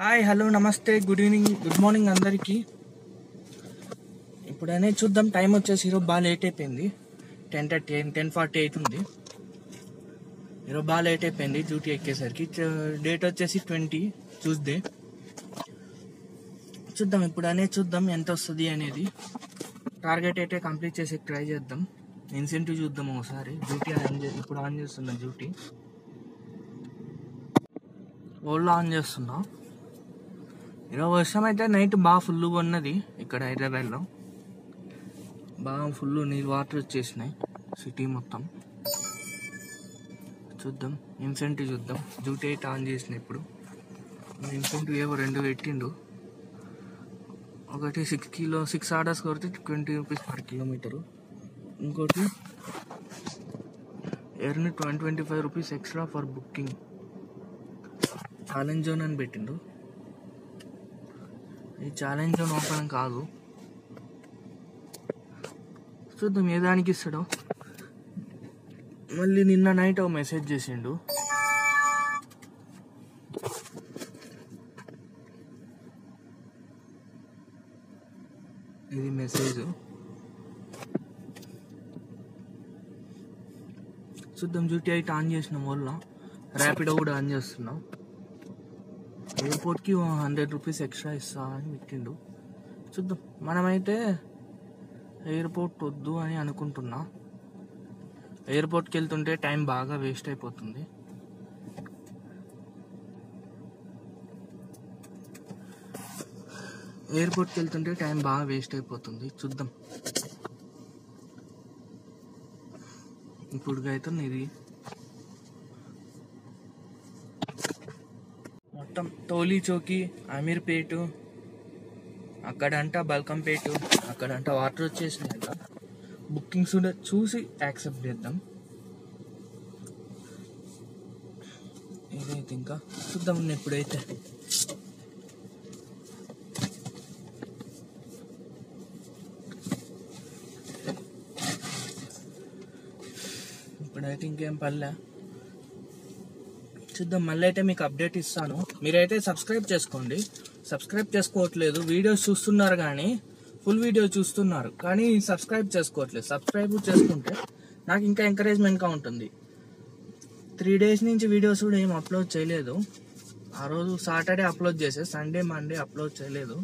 Hi hello నమస్తే good evening good morning అందరికీ. ఇప్పుడనే చూద్దాం. టైం వచ్చేసి ఈరోజు బాగా లేట్ అయిపోయింది. 10:40 అవుతుంది. ఈరోజు బాగా లేట్ అయిపోయింది డ్యూటీ ఎక్కేసరికి. డేట్ వచ్చేసి 20 ట్యూస్డే. చూద్దాం ఇప్పుడనే చూద్దాం ఎంత వస్తుంది అనేది. టార్గెట్ అయితే కంప్లీట్ చేసి ట్రై చేద్దాం. ఇన్సెంటివ్ చూద్దాం ఒకసారి. డ్యూటీ ఇప్పుడు ఆన్ చేస్తున్నా. డ్యూటీ ఓల్డ్ ఆన్ చేస్తున్నా. ఈరోజు వర్షం అయితే నైట్ బాగా ఫుల్గా ఉన్నది. ఇక్కడ హైదరాబాద్లో బాగా ఫుల్ నీళ్ళు వాటర్ వచ్చేసినాయి సిటీ మొత్తం. చూద్దాం ఇన్సెంటివ్ చూద్దాం. డ్యూటీ అయితే ఆన్ చేసిన. ఇప్పుడు ఇన్సెంటివ్ ఏవో 2 పెట్టిండు. ఒకటి 6 ఆర్డర్స్ కొడితే 20 రూపీస్ పర్ కిలోమీటరు. ఇంకోటి earn 25 rupees extra for booking. Challenge zone అని పెట్టిండు. ఈ ఛాలెంజ్ జోన్ ఓపెన్ కాదు. చూద్దాం ఏ దానికి ఇస్తాడో. మళ్ళీ నిన్న నైట్ ఒక మెసేజ్ చేసిండు. ఇది మెసేజ్. చూద్దాం. డ్యూటీ అయితే ఆన్ చేసినాం. వల్ల ర్యాపిడో కూడా ఆన్ చేస్తున్నాం. ఎయిర్పోర్ట్కి 100 రూపీస్ ఎక్స్ట్రా ఇస్తా అని పెట్టిండు. చూద్దాం. మనమైతే ఎయిర్పోర్ట్ వద్దు అని అనుకుంటున్నా. ఎయిర్పోర్ట్కి వెళ్తుంటే టైం బాగా వేస్ట్ అయిపోతుంది. చూద్దాం. ఇప్పుడు అయితే ఇది మొత్తం టోలీ చౌకీ, అమీర్పేట, అక్కడంట బల్కంపేట, అక్కడంట వాటర్ వచ్చేసినాయంట. బుకింగ్స్ కూడా చూసి యాక్సెప్ట్ చేద్దాం. ఇదైతే ఇంకా చూద్దాం. ఇప్పుడైతే ఇంకేం పర్లే. చూద్దాం. మళ్ళీ అయితే మీకు అప్డేట్ ఇస్తాను. మీరైతే సబ్స్క్రైబ్ చేసుకోండి. సబ్స్క్రైబ్ చేసుకోవట్లేదు. వీడియోస్ చూస్తున్నారు కానీ ఫుల్ వీడియో చూస్తున్నారు కానీ సబ్స్క్రైబ్ చేసుకోవట్లేదు. సబ్స్క్రైబ్ చేసుకుంటే నాకు ఇంకా ఎంకరేజ్మెంట్గా ఉంటుంది. 3 డేస్ నుంచి వీడియోస్ కూడా ఏం అప్లోడ్ చేయలేదు. ఆ రోజు సాటర్డే అప్లోడ్ చేసే, సండే మండే అప్లోడ్ చేయలేదు.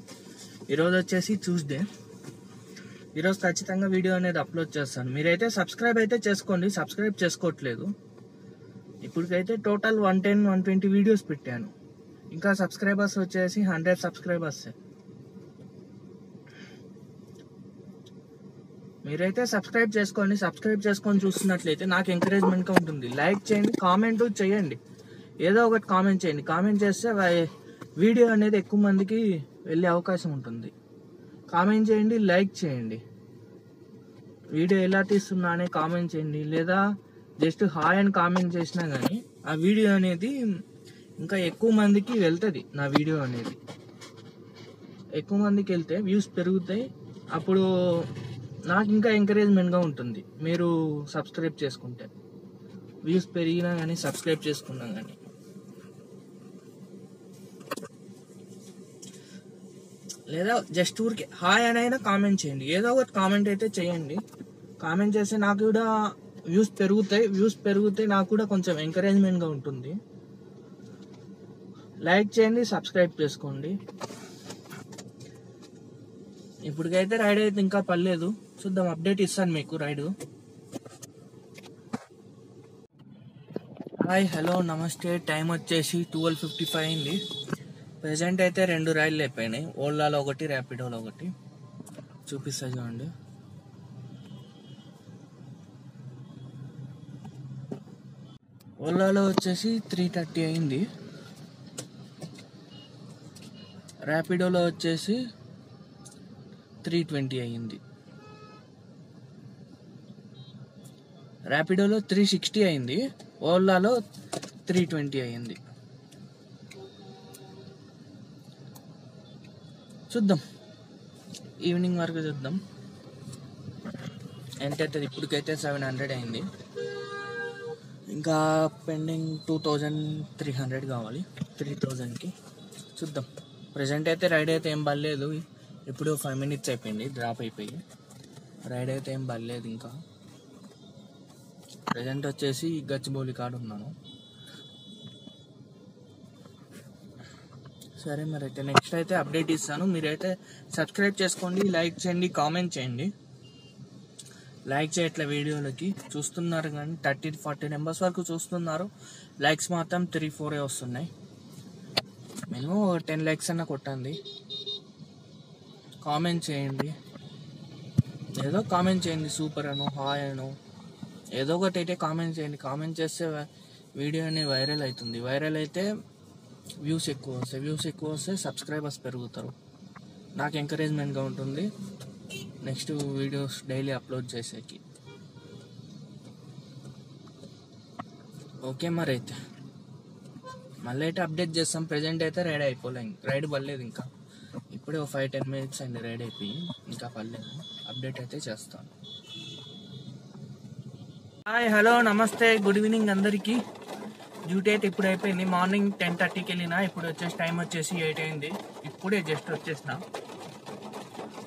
ఈరోజు వచ్చేసి ట్యూస్డే. ఈరోజు ఖచ్చితంగా వీడియో అనేది అప్లోడ్ చేస్తాను. మీరైతే సబ్స్క్రైబ్ అయితే చేసుకోండి. సబ్స్క్రైబ్ చేసుకోవట్లేదు. ఇప్పటికైతే టోటల్ 110-120 వీడియోస్ పెట్టాను. ఇంకా సబ్స్క్రైబర్స్ వచ్చేసి 100 సబ్స్క్రైబర్స్. మీరైతే సబ్స్క్రైబ్ చేసుకొని చూస్తున్నట్లయితే నాకు ఎంకరేజ్మెంట్గా ఉంటుంది. లైక్ చేయండి, కామెంట్ చేయండి. ఏదో ఒకటి కామెంట్ చేయండి. కామెంట్ చేస్తే వీడియో అనేది ఎక్కువ మందికి వెళ్ళే అవకాశం ఉంటుంది. కామెంట్ చేయండి, లైక్ చేయండి. వీడియో ఎలా తీస్తున్నా అనే కామెంట్ చేయండి. లేదా జస్ట్ హాయ్ అని కామెంట్ చేసినా కానీ ఆ వీడియో అనేది ఇంకా ఎక్కువ మందికి వెళ్తుంది. నా వీడియో అనేది ఎక్కువ మందికి వెళ్తే వ్యూస్ పెరుగుతాయి. అప్పుడు నాకు ఇంకా ఎంకరేజ్మెంట్గా ఉంటుంది. మీరు సబ్స్క్రైబ్ చేసుకుంటే వ్యూస్ పెరిగినా కానీ సబ్స్క్రైబ్ చేసుకున్నా కానీ. లేదా జస్ట్ ఊరికి హాయ్ అని అయినా కామెంట్ చేయండి. ఏదో ఒకటి కామెంట్ అయితే చేయండి. కామెంట్ చేస్తే నాకు కూడా వ్యూస్ పెరుగుతాయి. నాకు కూడా కొంచెం ఎంకరేజ్మెంట్గా ఉంటుంది. లైక్ చేయండి, సబ్స్క్రైబ్ చేసుకోండి. ఇప్పటికైతే రైడ్ అయితే ఇంకా పర్లేదు. చూద్దాం. అప్డేట్ ఇస్తాను మీకు రైడ్. హాయ్ హలో నమస్తే. టైం వచ్చేసి 12:55 అయింది. ప్రెజెంట్ అయితే 2 రైడ్లు అయిపోయినాయి. ఓలాలో ఒకటి, ర్యాపిడోలో ఒకటి. చూపిస్తా చూడండి. ఓలాలో వచ్చేసి 3:30 అయింది. ర్యాపిడోలో వచ్చేసి 3:20 అయింది. ర్యాపిడోలో 3:60 అయింది. ఓలాలో 3:20 అయింది. చూద్దాం. ఈవినింగ్ వరకు చూద్దాం ఎంత అవుతుంది. ఇప్పటికైతే 700 అయింది. ఇంకా పెండింగ్ 2300 కావాలి 3000కి. చూద్దాం. ప్రజెంట్ అయితే రైడ్ అయితే ఏం పర్లేదు. ఇప్పుడు 5 minutes అయిపోయింది డ్రాప్ అయిపోయి. రైడ్ అయితే ఏం పర్లేదు ఇంకా. ప్రజెంట్ వచ్చేసి గచ్చిబౌలి కాడ ఉన్నాను. సరే మరి అయితే నెక్స్ట్ అయితే అప్డేట్ ఇస్తాను. మీరైతే సబ్స్క్రైబ్ చేసుకోండి, లైక్ చేయండి, కామెంట్ చేయండి. లైక్ చేయట్లే వీడియోలకి, చూస్తున్నారు కానీ 30-40 మెంబర్స్ వరకు చూస్తున్నారు. లైక్స్ మాత్రం 3-4 వస్తున్నాయి. మినిమం 10 లైక్స్ అన్న కొట్టండి. కామెంట్ చేయండి, ఏదో కామెంట్ చేయండి, సూపర్ అను, హాయ్ అను, ఏదో ఒకటి అయితే కామెంట్ చేయండి. కామెంట్ చేస్తే వీడియో అనేది వైరల్ అవుతుంది. వైరల్ అయితే వ్యూస్ ఎక్కువ వస్తాయి. వ్యూస్ ఎక్కువ వస్తే సబ్స్క్రైబర్స్ పెరుగుతారు. నాకు ఎంకరేజ్మెంట్గా ఉంటుంది నెక్స్ట్ వీడియోస్ డైలీ అప్లోడ్ చేసేకి. ఓకే మరి అయితే మళ్ళీ అయితే అప్డేట్ చేస్తాం. ప్రజెంట్ అయితే రైడ్ అయిపోలే, రైడ్ పర్లేదు ఇంకా. ఇప్పుడే 5-10 minutes అయింది రైడ్ అయిపోయి, ఇంకా పర్లేదు. అప్డేట్ అయితే చేస్తాను. హాయ్, హలో, నమస్తే, గుడ్ ఈవినింగ్ అందరికీ. డ్యూటీ అయితే ఇప్పుడు అయిపోయింది. మార్నింగ్ 10:30కి వెళ్ళినా. ఇప్పుడు వచ్చేసి టైం వచ్చేసి 8 అయింది. ఇప్పుడే జస్ట్ వచ్చేసిన.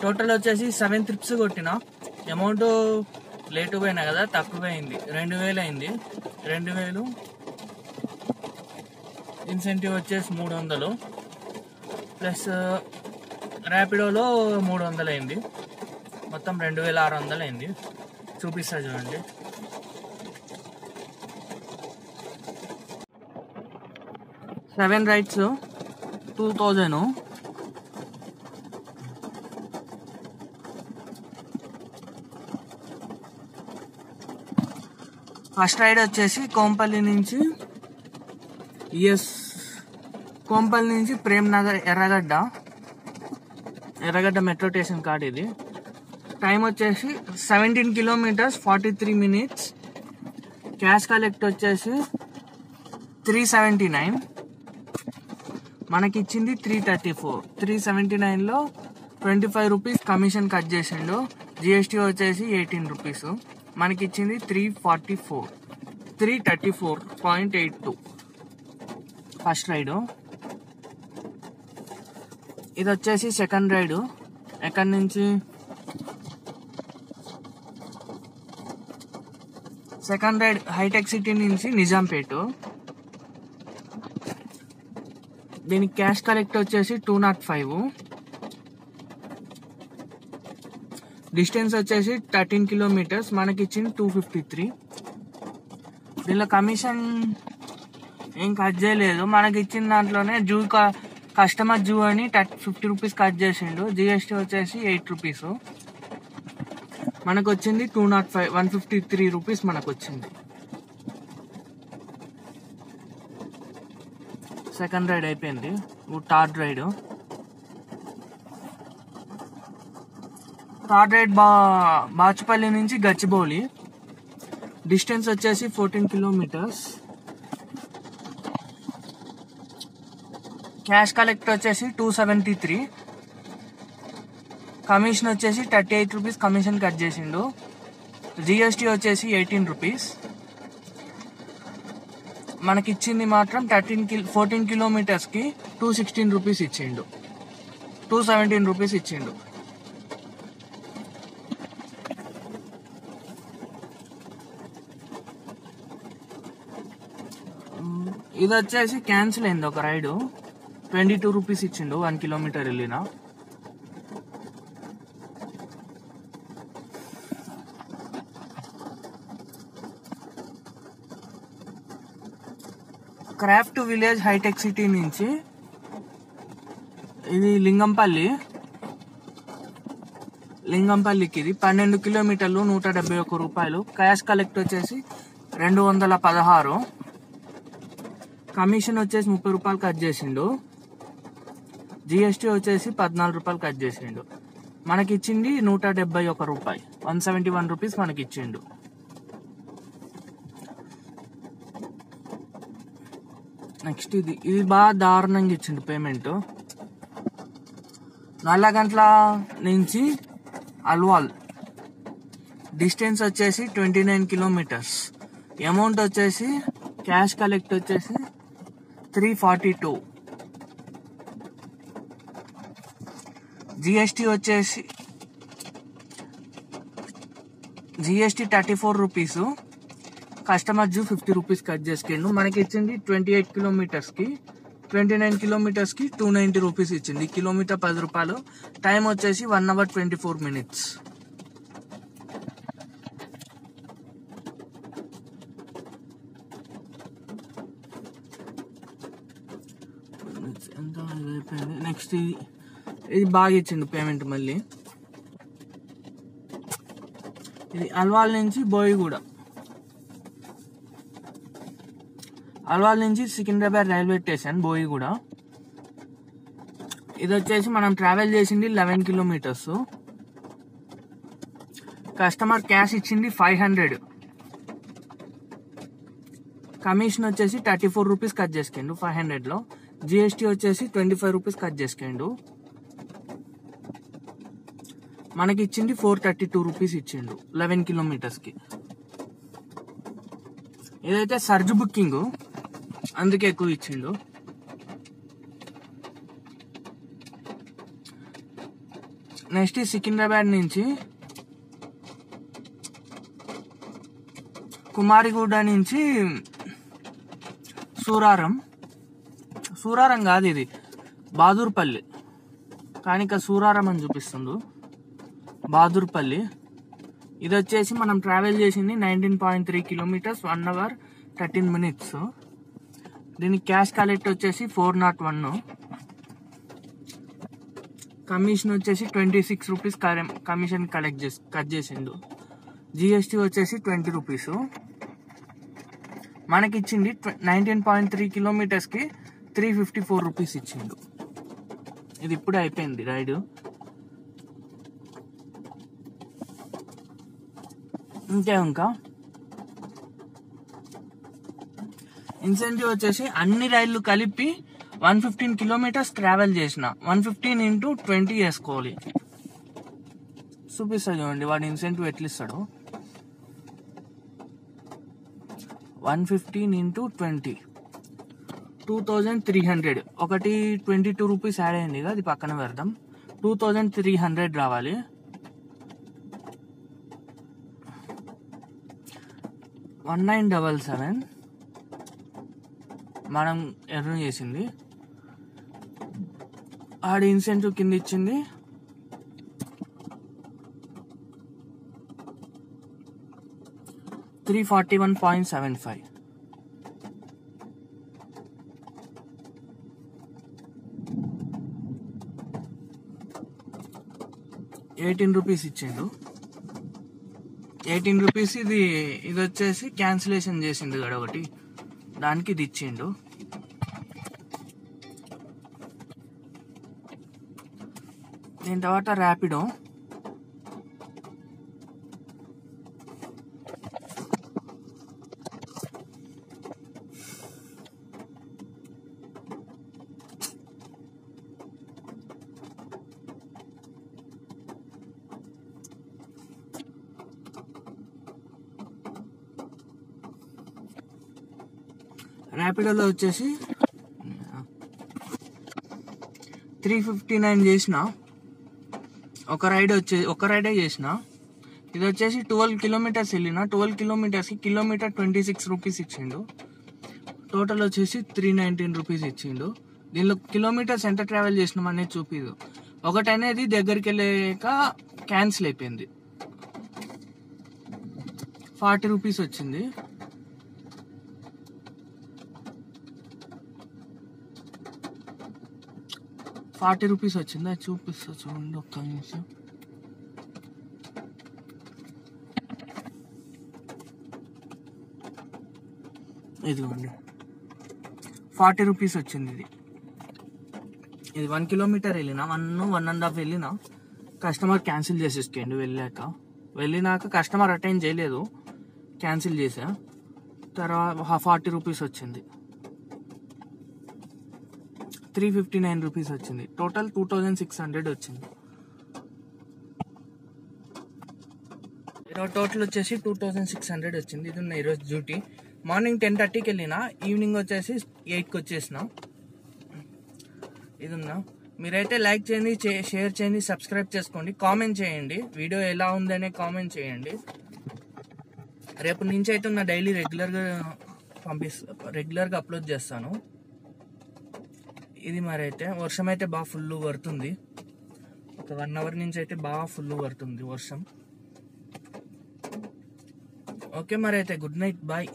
టోటల్ వచ్చేసి 7 trips కొట్టిన. అమౌంట్ లేటు పోయినా కదా, తక్కువ అయింది. 2000 అయింది. 2000 ఇన్సెంటివ్ వచ్చేసి 300 ప్లస్ ర్యాపిడోలో 300 అయింది. మొత్తం 2600 అయింది. చూపిస్తా చూడండి. Seven rides 2000. ఫస్ట్ రైడ్ వచ్చేసి కోంపల్లి నుంచి ప్రేమ్ నగర్ ఎర్రగడ్డ మెట్రో స్టేషన్ కార్డ్ ఇది. టైం వచ్చేసి 17 kilometers 43 minutes. క్యాష్ కలెక్ట్ వచ్చేసి 379. మనకి ఇచ్చింది 334. 379లో 25 rupees కమిషన్ కట్ చేసిండు. జిఎస్టీ వచ్చేసి 18 rupees. మనకి ఇచ్చింది 334.82 ఫస్ట్ రైడు. ఇది వచ్చేసి సెకండ్ రైడు. ఎక్కడి నుంచి? సెకండ్ రైడ్ హైటెక్ సిటీ నుంచి నిజాంపేట. దీనికి క్యాష్ కలెక్ట్ వచ్చేసి 205. డిస్టెన్స్ వచ్చేసి 13 kilometers. మనకి ఇచ్చింది 253. దీనిలో కమిషన్ ఏం కట్ చేయలేదు. మనకి ఇచ్చిన దాంట్లోనే కస్టమర్ జూ అని 50 rupees కట్ చేసిండు. జిఎస్టీ వచ్చేసి 8 rupees. మనకు వచ్చింది 205, 153 rupees మనకు వచ్చింది. సెకండ్ రైడ్ అయిపోయింది. థర్డ్ రైడ్ బాచుపల్లి నుంచి గచ్చిబౌలి. డిస్టెన్స్ వచ్చేసి 14 kilometers. క్యాష్ కలెక్ట్ వచ్చేసి 273. కమిషన్ వచ్చేసి 38 rupees కమిషన్ కట్ చేసిండు. జిఎస్టీ వచ్చేసి 18 rupees. మనకి ఇచ్చింది మాత్రం 14 kilometers కి 216 rupees ఇచ్చిండు. 217 rupees ఇచ్చిండు. ఇది వచ్చేసి క్యాన్సిల్ అయింది ఒక రైడు. 22 rupees ఇచ్చిండు 1 kilometer వెళ్ళిన. క్రాఫ్ట్ విలేజ్ హైటెక్ సిటీ నుంచి ఇది లింగంపల్లికి ఇది 12 kilometers 171 రూపాయలు. క్యాష్ కలెక్ట్ వచ్చేసి 216. కమిషన్ వచ్చేసి 30 రూపాయలు కట్ చేసిండు. జిఎస్టీ వచ్చేసి 14 రూపాయలు కట్ చేసిండు. మనకి ఇచ్చింది 171 రూపాయి, 171 rupees మనకి ఇచ్చిండు. నెక్స్ట్ ఇది బాగా దారుణంగా ఇచ్చిండు పేమెంట్. నల్లగంట్ల నుంచి అల్వాల్. డిస్టెన్స్ వచ్చేసి 29 kilometers. అమౌంట్ వచ్చేసి క్యాష్ కలెక్ట్ వచ్చేసి 342. జిఎస్టీ వచ్చేసి GST 34 rupees, customer 50 rupees cut చేసుకుండు. మనకి ఇచ్చింది 28 కిలోమీటర్స్కి, 29 కిలోమీటర్స్కి 290 రూపీస్ ఇచ్చింది. కిలోమీటర్ 10 రూపాయలు. టైం వచ్చేసి 1 hour 24 minutes. ఎంత అయిపోయింది. నెక్స్ట్ ఇది బాగా ఇచ్చిండు పేమెంట్. మళ్ళీ ఇది అల్వాల్ నుంచి బోయిగూడ, అల్వాల్ నుంచి సికింద్రాబాద్ రైల్వే స్టేషన్ బోయిగూడ. ఇది వచ్చేసి మనం ట్రావెల్ చేసింది 11 కిలోమీటర్స్. కస్టమర్ క్యాష్ ఇచ్చింది 500. కమిషన్ వచ్చేసి 34 రూపీస్ కట్ చేసుకుండు 500లో. జిఎస్టీ వచ్చేసి 25 రూపీస్ కట్ చేసుకుండు. మనకి ఇచ్చింది 432 రూపీస్ ఇచ్చిండు 11 కిలోమీటర్స్కి. ఇదైతే సర్జ్ బుకింగ్, అందుకే ఎక్కువ ఇచ్చిండు. నెక్స్ట్ సికింద్రాబాద్ నుంచి కుమారిగూడ నుంచి సూరారం కాదు, ఇది బహదూర్పల్లి, కానీ ఇక్కడ సూరారం అని చూపిస్తుండు. బహదూర్పల్లి. ఇది వచ్చేసి మనం ట్రావెల్ చేసింది 19.3 కిలోమీటర్స్, 1 hour 13 minutes. దీనికి క్యాష్ కలెక్ట్ వచ్చేసి 401. కమిషన్ వచ్చేసి 26 రూపీస్ కమిషన్ కట్ చేసిండు. జిఎస్టీ వచ్చేసి 20 రూపీస్. మనకిచ్చింది 19.3 కిలోమీటర్స్కి 354 రూపీస్ ఇచ్చిండు. ఇది ఇప్పుడే అయిపోయింది రైడ్. ఇంకా ఇన్సెంటివ్ వచ్చేసి అన్ని రైళ్లు కలిపి 115 కిలోమీటర్స్ ట్రావెల్ చేసిన 115 into 20 వేసుకోవాలి. చూపిస్తా చూడండి వాడు ఇన్సెంటివ్ ఎట్లా ఇస్తాడు. 115 into 20 2300. ఒకటి 22 రూపీస్ యాడ్ అయింది కదా, అది పక్కన పెడదాం. 2300 రావాలి. $1977 మనం ఎర్న్ చేసింది. ఆడి ఇన్సెంటివ్ కింద ఇచ్చింది $341.75. ₹18 ఇచ్చిండు. 18 రూపీస్ ఇది వచ్చేసి క్యాన్సిలేషన్ చేసిండు కదా ఒకటి, దానికి ఇది ఇచ్చిండు. దీని తర్వాత ర్యాపిడో. ర్యాపిడోలో వచ్చేసి 359 చేసిన. ఒక రైడే చేసిన. ఇది వచ్చేసి 12 కిలోమీటర్స్ వెళ్ళిన. 12 కిలోమీటర్స్కి కిలోమీటర్ 26 రూపీస్ ఇచ్చిండు. టోటల్ వచ్చేసి 319 రూపీస్ ఇచ్చిండు. దీనిలో కిలోమీటర్స్ ఎంత ట్రావెల్ చేసినాం అనేది చూపిదు. ఒకటి అనేది దగ్గరికి వెళ్ళాక క్యాన్సిల్ అయిపోయింది. 40 రూపీస్ వచ్చింది. $40 వచ్చింది. అది చూపిస్తా చూడండి ఒక్క నిమిషం. ఇదిగోండి $40 వచ్చింది. ఇది 1 కిలోమీటర్ వెళ్ళినా, 1.5 వెళ్ళినా కస్టమర్ క్యాన్సిల్ చేసేసుకోండి. వెళ్ళినాక కస్టమర్ అటెండ్ చేయలేదు, క్యాన్సిల్ చేసా. తర్వాత $40 వచ్చింది. 359 రూపీస్ వచ్చింది. టోటల్ 2600 వచ్చింది. ఈరోజు టోటల్ వచ్చేసి 2600 వచ్చింది. ఇది ఉన్న ఈరోజు డ్యూటీ. మార్నింగ్ 10:30కి వెళ్ళిన, ఈవినింగ్ వచ్చేసి 8కి వచ్చేసిన. ఇది ఉన్నా మీరైతే లైక్ చేయండి, షేర్ చేయండి, సబ్స్క్రైబ్ చేసుకోండి, కామెంట్ చేయండి. వీడియో ఎలా ఉందనే కామెంట్ చేయండి. రేపు నుంచి అయితే నా డైలీ రెగ్యులర్గా అప్లోడ్ చేస్తాను. ఇది మరి అయితే వర్షం అయితే బాగా ఫుల్ పడుతుంది. ఒక 1 అవర్ నుంచి అయితే బాగా ఫుల్ పడుతుంది వర్షం. ఓకే మరి అయితే గుడ్ నైట్, బాయ్.